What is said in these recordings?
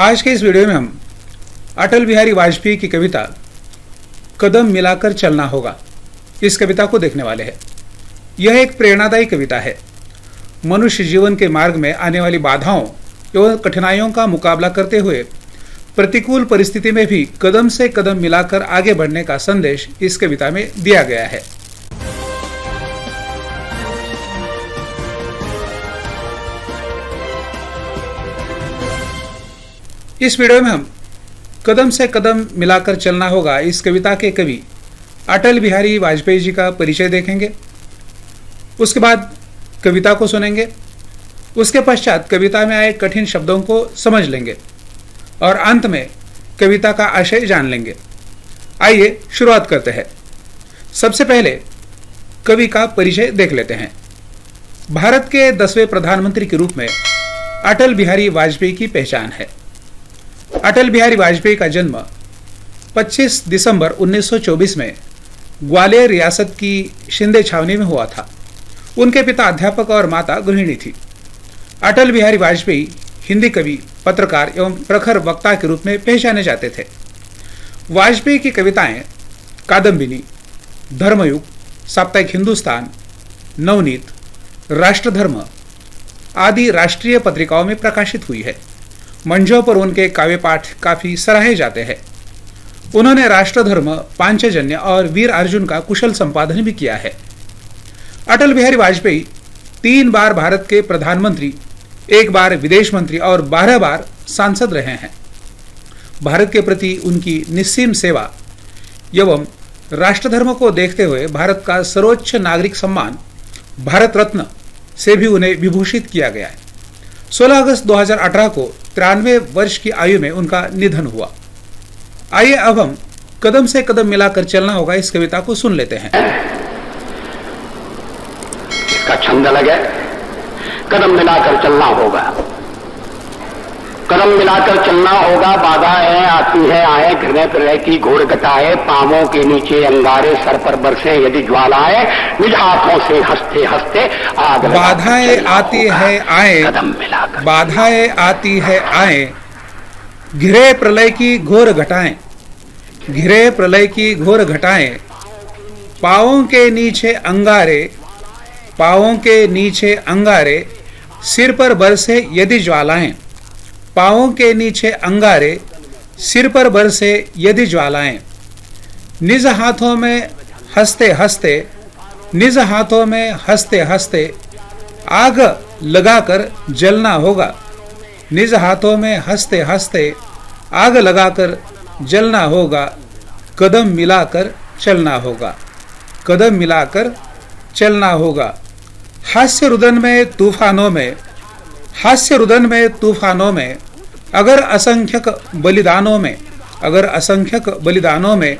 आज के इस वीडियो में हम अटल बिहारी वाजपेयी की कविता कदम मिलाकर चलना होगा इस कविता को देखने वाले हैं। यह एक प्रेरणादायी कविता है। मनुष्य जीवन के मार्ग में आने वाली बाधाओं एवं कठिनाइयों का मुकाबला करते हुए प्रतिकूल परिस्थिति में भी कदम से कदम मिलाकर आगे बढ़ने का संदेश इस कविता में दिया गया है। इस वीडियो में हम कदम से कदम मिलाकर चलना होगा इस कविता के कवि अटल बिहारी वाजपेयी जी का परिचय देखेंगे। उसके बाद कविता को सुनेंगे। उसके पश्चात कविता में आए कठिन शब्दों को समझ लेंगे और अंत में कविता का आशय जान लेंगे। आइए शुरुआत करते हैं। सबसे पहले कवि का परिचय देख लेते हैं। भारत के 10वें प्रधानमंत्री के रूप में अटल बिहारी वाजपेयी की पहचान है। अटल बिहारी वाजपेयी का जन्म 25 दिसंबर 1924 में ग्वालियर रियासत की शिंदे छावनी में हुआ था। उनके पिता अध्यापक और माता गृहिणी थी। अटल बिहारी वाजपेयी हिंदी कवि, पत्रकार एवं प्रखर वक्ता के रूप में पहचाने जाते थे। वाजपेयी की कविताएं कादम्बिनी, धर्मयुग, साप्ताहिक हिंदुस्तान, नवनीत, राष्ट्रधर्म आदि राष्ट्रीय पत्रिकाओं में प्रकाशित हुई है। मंचों पर उनके काव्य पाठ काफी सराहे जाते हैं। उन्होंने राष्ट्रधर्म, पांचजन्य और वीर अर्जुन का कुशल संपादन भी किया है। अटल बिहारी वाजपेयी 3 बार भारत के प्रधानमंत्री, 1 बार विदेश मंत्री और 12 बार सांसद रहे हैं। भारत के प्रति उनकी निस्सीम सेवा एवं राष्ट्रधर्म को देखते हुए भारत का सर्वोच्च नागरिक सम्मान भारत रत्न से भी उन्हें विभूषित किया गया है। 16 अगस्त 2018 को 93 वर्ष की आयु में उनका निधन हुआ। आइए अब हम कदम से कदम मिलाकर चलना होगा इस कविता को सुन लेते हैं। इसका छंद अलग है। कदम मिलाकर चलना होगा, कदम मिलाकर चलना होगा। बाधाएं आती है आए, घृणय प्रलय की घोर घटाए, पांवों के नीचे अंगारे, सर पर बरसे यदि ज्वालाएं, निज हाथों से हंसते हंसते आग। बाधाएं आती है आए, कदम मिलाकर। बाधाएं आती है आए, घिरे प्रलय की घोर घटाएं, घिरे प्रलय की घोर घटाएं, पांवों के नीचे अंगारे, पांवों के नीचे अंगारे, सिर पर बरसे यदि ज्वालाएं, पांवों के नीचे अंगारे, सिर पर बरसे यदि ज्वालाएं, निज हाथों में हंसते हंसते, निज हाथों में हंसते हंसते आग लगाकर जलना होगा। निज हाथों में हंसते हंसते आग लगाकर जलना होगा। कदम मिलाकर चलना होगा, कदम मिलाकर चलना होगा। हास्य रुदन में तूफानों में, हास्य रुदन में तूफानों में, अगर असंख्यक बलिदानों में, अगर असंख्यक बलिदानों में,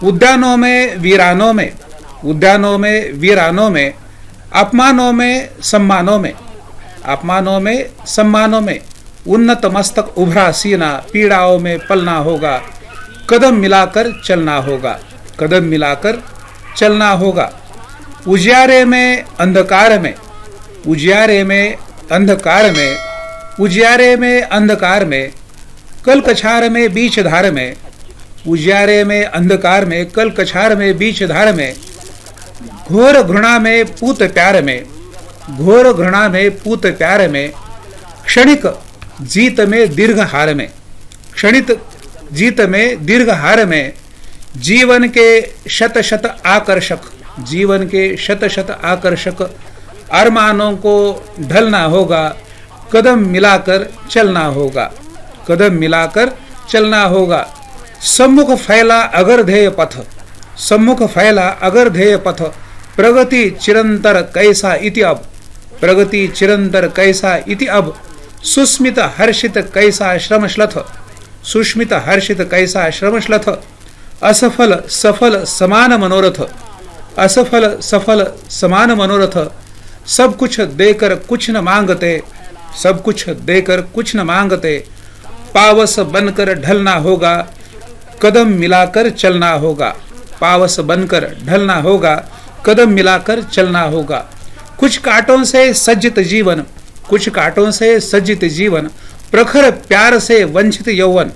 उद्यानों में वीरानों में, उद्यानों में वीरानों में, अपमानों में सम्मानों में, अपमानों में सम्मानों में, उन्नत मस्तक उभरा सीना, पीड़ाओं में पलना होगा। कदम मिलाकर चलना होगा, कदम मिलाकर चलना होगा। उजियारे में अंधकार में, उजियारे में अंधकार में, उजियारे में अंधकार में, कल कछार में बीच धार में, उजियारे में अंधकार में, कल कछार में बीच धार में, घोर घृणा में पूत प्यार में, घोर घृणा में पूत प्यार में, क्षणिक जीत में दीर्घ हार में, क्षणिक जीत में दीर्घ हार में, जीवन के शत शत आकर्षक, जीवन के शत शत आकर्षक अरमानों को ढलना होगा। कदम मिलाकर चलना होगा, कदम मिलाकर चलना होगा। सम्मुख फैला अगर ध्येय पथ, सम्मुख फैला अगर ध्येय पथ, प्रगति चिरंतर कैसा इति अब, प्रगति चिरंतर कैसा इति अब, सुस्मित हर्षित कैसा श्रमश्लथ, सुस्मित हर्षित कैसा श्रमश्लथ, असफल सफल समान मनोरथ, असफल सफल समान मनोरथ, सब कुछ देकर कुछ न मांगते, सब कुछ देकर कुछ न मांगते, पावस बनकर ढलना होगा। कदम मिलाकर चलना होगा, पावस बनकर ढलना होगा। कदम मिलाकर चलना होगा। कुछ कांटों से सज्जित जीवन, कुछ कांटों से सज्जित जीवन, प्रखर प्यार से वंचित यौवन,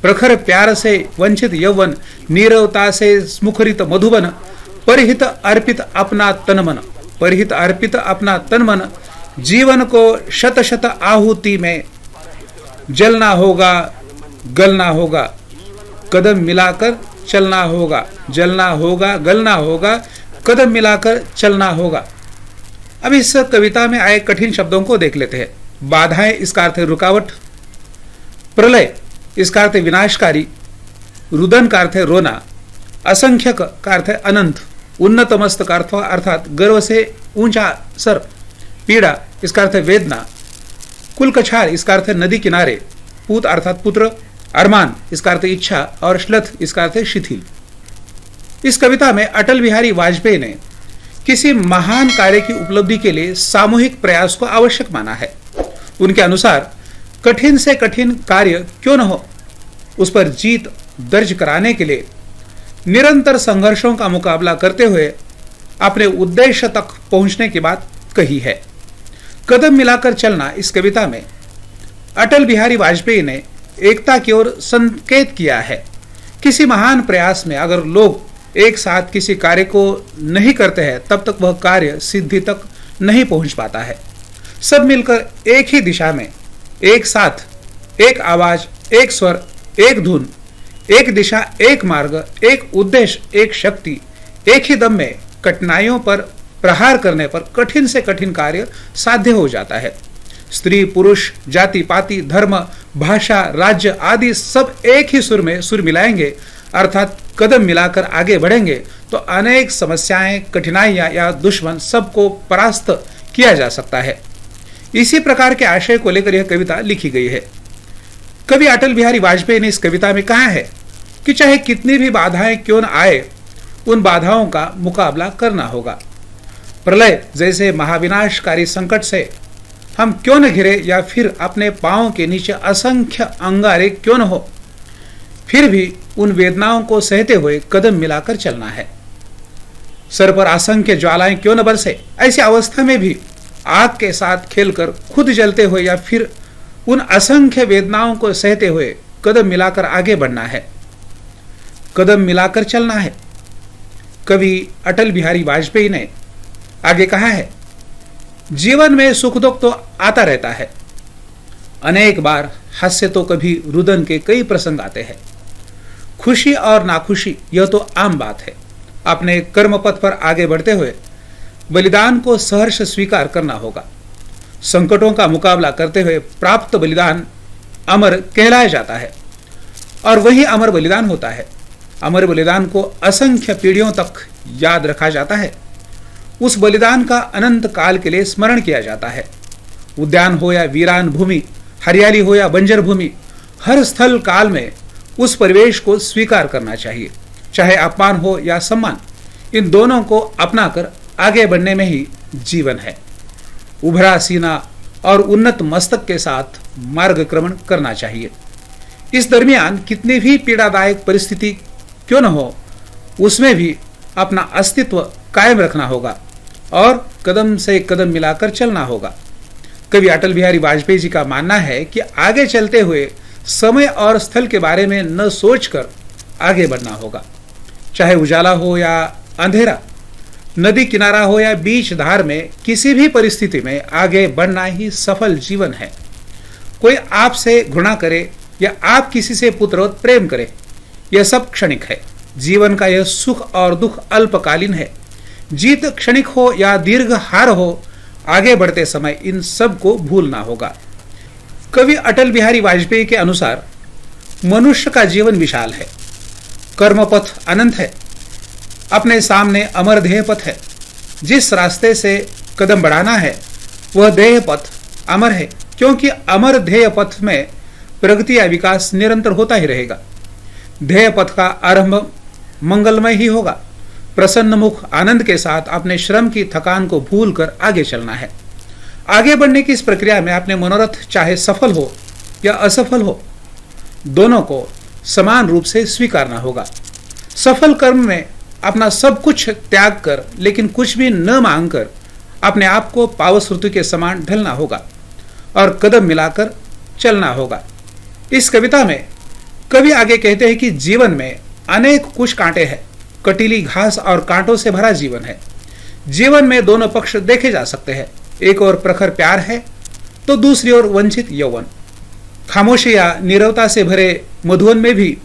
प्रखर प्यार से वंचित यौवन, नीरवता से मुखरित मधुबन, परिहित अर्पित अपना तन मन, परिहित अर्पित अपना तन मन, जीवन को शत शत आहुति में जलना होगा, गलना होगा, कदम मिलाकर चलना होगा, जलना होगा, गलना होगा, कदम मिलाकर चलना होगा। अब इस कविता में आए कठिन शब्दों को देख लेते हैं। बाधाएं इसका अर्थ है रुकावट, प्रलय इसका अर्थ है विनाशकारी, रुदन का अर्थ है रोना, असंख्यक का अर्थ है अनंत, उन्नत मस्त का अर्थ अर्थात गर्व से ऊंचा सर, पीड़ा इसका अर्थ है वेदना, कुलकछार इसका अर्थ है नदी किनारे, पूत अर्थात पुत्र, अरमान इसका अर्थ है इच्छा और श्लथ इसका अर्थ है शिथिल। इस कविता में अटल बिहारी वाजपेयी ने किसी महान कार्य की उपलब्धि के लिए सामूहिक प्रयास को आवश्यक माना है। उनके अनुसार कठिन से कठिन कार्य क्यों न हो, उस पर जीत दर्ज कराने के लिए निरंतर संघर्षों का मुकाबला करते हुए अपने उद्देश्य तक पहुंचने की बात कही है। कदम मिलाकर चलना इस कविता में अटल बिहारी वाजपेयी ने एकता की ओर संकेत किया है। किसी महान प्रयास में अगर लोग एक साथ किसी कार्य को नहीं करते हैं तब तक वह कार्य सिद्धि तक नहीं पहुंच पाता है। सब मिलकर एक ही दिशा में, एक साथ, एक आवाज, एक स्वर, एक धुन, एक दिशा, एक मार्ग, एक उद्देश्य, एक शक्ति, एक ही दम में कठिनाइयों पर प्रहार करने पर कठिन से कठिन कार्य साध्य हो जाता है। स्त्री पुरुष, जाति पाति, धर्म, भाषा, राज्य आदि सब एक ही सुर में सुर मिलाएंगे, अर्थात कदम मिलाकर आगे बढ़ेंगे तो अनेक समस्याएं, कठिनाइयां या दुश्मन सबको परास्त किया जा सकता है। इसी प्रकार के आशय को लेकर यह कविता लिखी गई है। कवि अटल बिहारी वाजपेयी ने इस कविता में कहा है कि चाहे कितनी भी बाधाएं क्यों न आए, उन बाधाओं का मुकाबला करना होगा। प्रलय जैसे महाविनाशकारी संकट से हम क्यों न घिरे या फिर अपने पांवों के नीचे असंख्य अंगारे क्यों न हो, फिर भी उन वेदनाओं को सहते हुए कदम मिलाकर चलना है। सर पर असंख्य ज्वालाएं क्यों न बरसे, ऐसी अवस्था में भी आग के साथ खेलकर खुद जलते हुए या फिर उन असंख्य वेदनाओं को सहते हुए कदम मिलाकर आगे बढ़ना है, कदम मिलाकर चलना है। कवि अटल बिहारी वाजपेयी ने आगे कहा है, जीवन में सुख दुख तो आता रहता है, अनेक बार हास्य तो कभी रुदन के कई प्रसंग आते हैं। खुशी और नाखुशी यह तो आम बात है। अपने कर्म पथ पर आगे बढ़ते हुए बलिदान को सहर्ष स्वीकार करना होगा। संकटों का मुकाबला करते हुए प्राप्त बलिदान अमर कहलाया जाता है और वही अमर बलिदान होता है। अमर बलिदान को असंख्य पीढ़ियों तक याद रखा जाता है। उस बलिदान का अनंत काल के लिए स्मरण किया जाता है। उद्यान हो या वीरान भूमि, हरियाली हो या बंजर भूमि, हर स्थल काल में उस परिवेश को स्वीकार करना चाहिए। चाहे अपमान हो या सम्मान, इन दोनों को अपनाकर आगे बढ़ने में ही जीवन है। उभरा सीना और उन्नत मस्तक के साथ मार्गक्रमण करना चाहिए। इस दरमियान कितनी भी पीड़ादायक परिस्थिति क्यों न हो, उसमें भी अपना अस्तित्व कायम रखना होगा और कदम से कदम मिलाकर चलना होगा। कवि अटल बिहारी वाजपेयी जी का मानना है कि आगे चलते हुए समय और स्थल के बारे में न सोचकर आगे बढ़ना होगा। चाहे उजाला हो या अंधेरा, नदी किनारा हो या बीच धार में, किसी भी परिस्थिति में आगे बढ़ना ही सफल जीवन है। कोई आपसे घृणा करे या आप किसी से पुत्रवत प्रेम करे, यह सब क्षणिक है। जीवन का यह सुख और दुख अल्पकालीन है। जीत क्षणिक हो या दीर्घ हार हो, आगे बढ़ते समय इन सब को भूलना होगा। कवि अटल बिहारी वाजपेयी के अनुसार मनुष्य का जीवन विशाल है, कर्मपथ अनंत है, अपने सामने अमर ध्येय पथ है। जिस रास्ते से कदम बढ़ाना है वह ध्येय पथ अमर है, क्योंकि अमर ध्येय पथ में प्रगति या विकास निरंतर होता ही रहेगा। ध्येय पथ का आरंभ मंगलमय ही होगा। प्रसन्न मुख आनंद के साथ अपने श्रम की थकान को भूलकर आगे चलना है। आगे बढ़ने की इस प्रक्रिया में अपने मनोरथ चाहे सफल हो या असफल हो, दोनों को समान रूप से स्वीकारना होगा। सफल कर्म में अपना सब कुछ त्याग कर, लेकिन कुछ भी न मांगकर अपने आप को पावस ऋतु के समान ढलना होगा और कदम मिलाकर चलना होगा। इस कविता में कवि आगे कहते हैं कि जीवन में अनेक कुश कांटे हैं, कटीली घास और कांटों से भरा जीवन है। जीवन में दोनों पक्ष देखे जा सकते हैं, एक ओर प्रखर प्यार है तो दूसरी ओर वंचित यौवन। खामोशी या नीरवता से भरे मधुवन में भी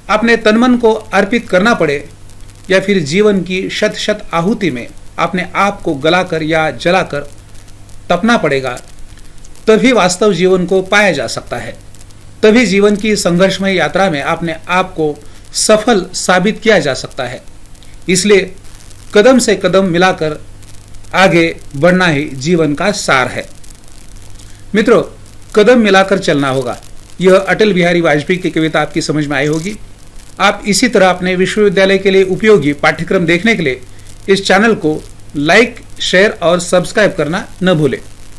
अपने तनमन को अर्पित करना पड़े या फिर जीवन की शत शत आहुति में अपने आप को गलाकर या जलाकर तपना पड़ेगा, तभी वास्तव जीवन को पाया जा सकता है। तभी जीवन की संघर्षमय यात्रा में अपने आप को सफल साबित किया जा सकता है। इसलिए कदम से कदम मिलाकर आगे बढ़ना ही जीवन का सार है। मित्रों, कदम मिलाकर चलना होगा, यह अटल बिहारी वाजपेयी की कविता आपकी समझ में आई होगी। आप इसी तरह अपने विश्वविद्यालय के लिए उपयोगी पाठ्यक्रम देखने के लिए इस चैनल को लाइक, शेयर और सब्सक्राइब करना न भूलें।